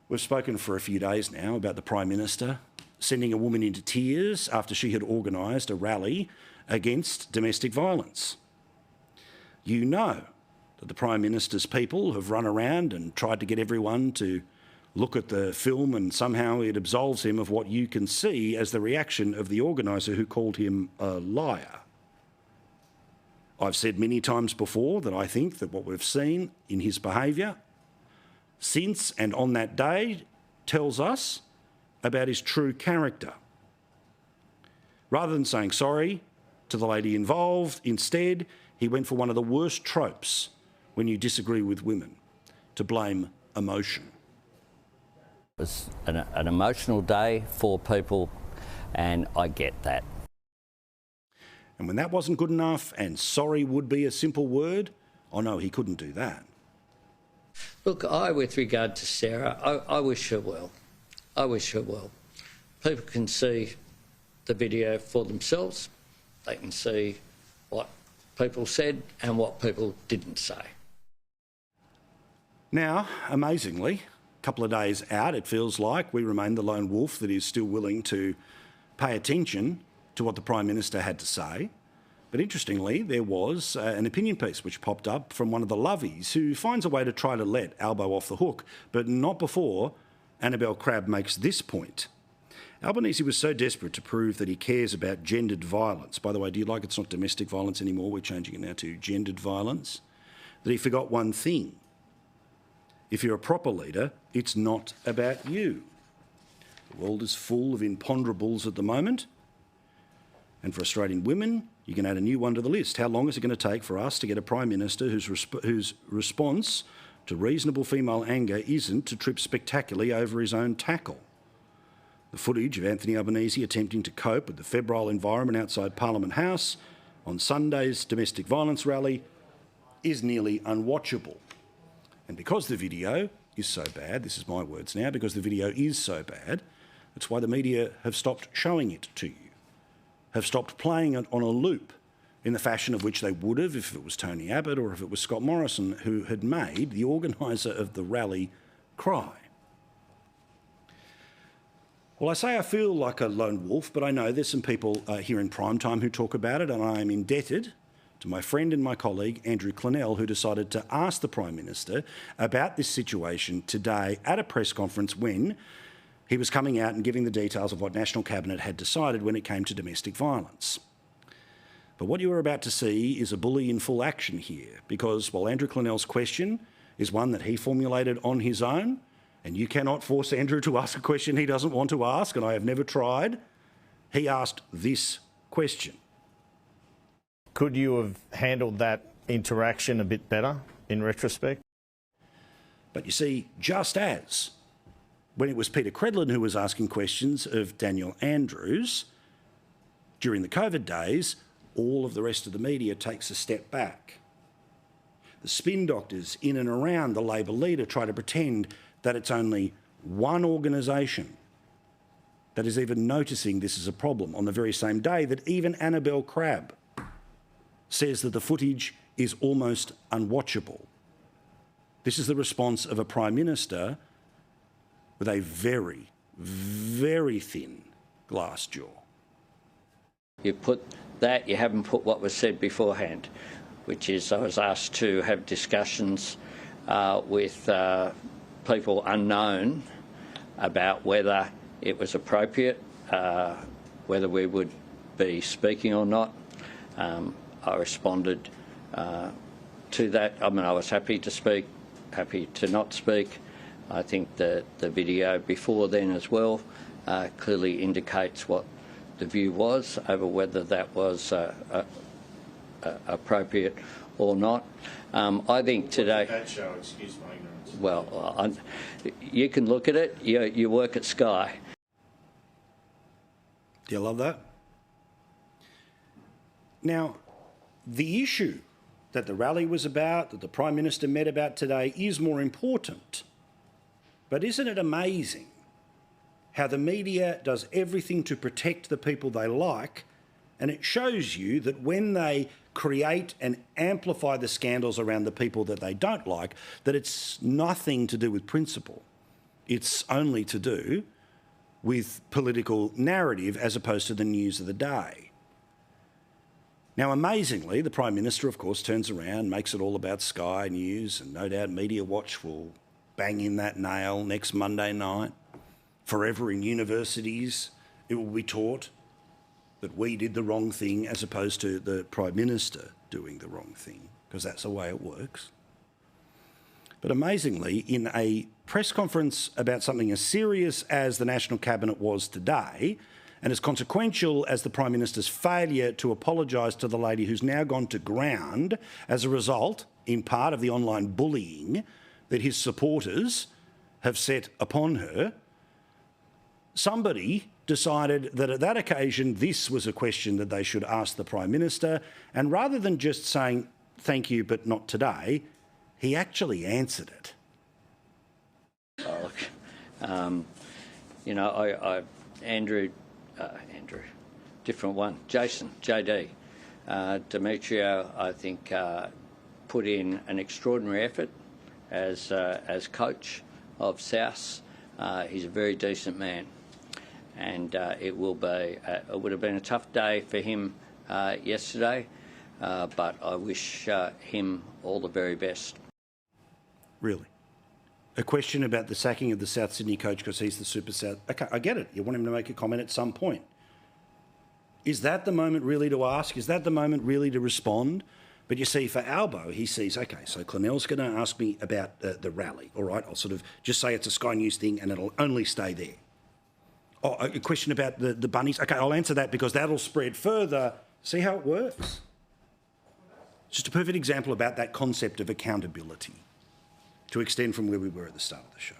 We've spoken for a few days now about the Prime Minister sending a woman into tears after she had organised a rally against domestic violence. You know that the Prime Minister's people have run around and tried to get everyone to look at the film, and somehow it absolves him of what you can see as the reaction of the organiser who called him a liar. I've said many times before that I think that what we've seen in his behaviour since and on that day tells us about his true character. Rather than saying sorry to the lady involved, instead he went for one of the worst tropes when you disagree with women, to blame emotion. It was an emotional day for people, and I get that. And when that wasn't good enough and sorry would be a simple word, oh no, he couldn't do that. Look, with regard to Sarah, I wish her well. I wish her well. People can see the video for themselves. They can see what people said and what people didn't say. Now, amazingly, a couple of days out, it feels like we remain the lone wolf that is still willing to pay attention to what the Prime Minister had to say. But interestingly, there was an opinion piece which popped up from one of the lovies who finds a way to try to let Albo off the hook, but not before Annabelle Crabb makes this point. Albanese was so desperate to prove that he cares about gendered violence. By the way, do you like it's not domestic violence anymore? We're changing it now to gendered violence. That he forgot one thing. If you're a proper leader, it's not about you. The world is full of imponderables at the moment. And for Australian women, you can add a new one to the list. How long is it going to take for us to get a Prime Minister whose response to reasonable female anger isn't to trip spectacularly over his own tackle? The footage of Anthony Albanese attempting to cope with the febrile environment outside Parliament House on Sunday's domestic violence rally is nearly unwatchable. And because the video is so bad, this is my words now, because the video is so bad, that's why the media have stopped showing it to you, have stopped playing it on a loop in the fashion of which they would have if it was Tony Abbott or if it was Scott Morrison who had made the organiser of the rally cry. Well, I say I feel like a lone wolf, but I know there's some people here in prime time who talk about it, and I am indebted to my friend and my colleague, Andrew Clennell, who decided to ask the Prime Minister about this situation today at a press conference when he was coming out and giving the details of what National Cabinet had decided when it came to domestic violence. But what you are about to see is a bully in full action here, because while Andrew Clennell's question is one that he formulated on his own, and you cannot force Andrew to ask a question he doesn't want to ask, and I have never tried, he asked this question. Could you have handled that interaction a bit better in retrospect? But you see, just as when it was Peter Credlin who was asking questions of Daniel Andrews during the COVID days, all of the rest of the media takes a step back. The spin doctors in and around the Labor leader try to pretend that it's only one organisation that is even noticing this as a problem on the very same day that even Annabelle Crabb says that the footage is almost unwatchable. This is the response of a Prime Minister with a very, very thin glass jaw. You put that, you haven't put what was said beforehand, which is I was asked to have discussions with people unknown about whether it was appropriate, whether we would be speaking or not. I responded to that. I mean, I was happy to speak, happy to not speak. I think that the video before then as well clearly indicates what the view was over whether that was appropriate or not. I think today... What did that show? Excuse my ignorance. Well, you can look at it. You work at Sky. Do you love that? Now, the issue that the rally was about, that the Prime Minister met about today, is more important. But isn't it amazing how the media does everything to protect the people they like, and it shows you that when they create and amplify the scandals around the people that they don't like, that it's nothing to do with principle. It's only to do with political narrative as opposed to the news of the day. Now, amazingly, the Prime Minister, of course, turns around, makes it all about Sky News, and no doubt Media Watch will bang in that nail next Monday night. Forever in universities, it will be taught that we did the wrong thing as opposed to the Prime Minister doing the wrong thing, because that's the way it works. But amazingly, in a press conference about something as serious as the National Cabinet was today, and as consequential as the Prime Minister's failure to apologise to the lady who's now gone to ground as a result, in part, of the online bullying that his supporters have set upon her, somebody decided that at that occasion this was a question that they should ask the Prime Minister, and rather than just saying, thank you, but not today, he actually answered it. Oh, look, you know, Andrew, different one, Jason, JD, Demetrio, I think, put in an extraordinary effort as coach of South. He's a very decent man, and it would have been a tough day for him yesterday, but I wish him all the very best. Really? A question about the sacking of the South Sydney coach because he's the Super South. Okay, I get it. You want him to make a comment at some point. Is that the moment really to ask? Is that the moment really to respond? But you see, for Albo, he sees, OK, so Clennell's going to ask me about the rally. All right, I'll sort of just say it's a Sky News thing and it'll only stay there. Oh, a question about the bunnies. OK, I'll answer that because that'll spread further. See how it works? Just a perfect example about that concept of accountability to extend from where we were at the start of the show.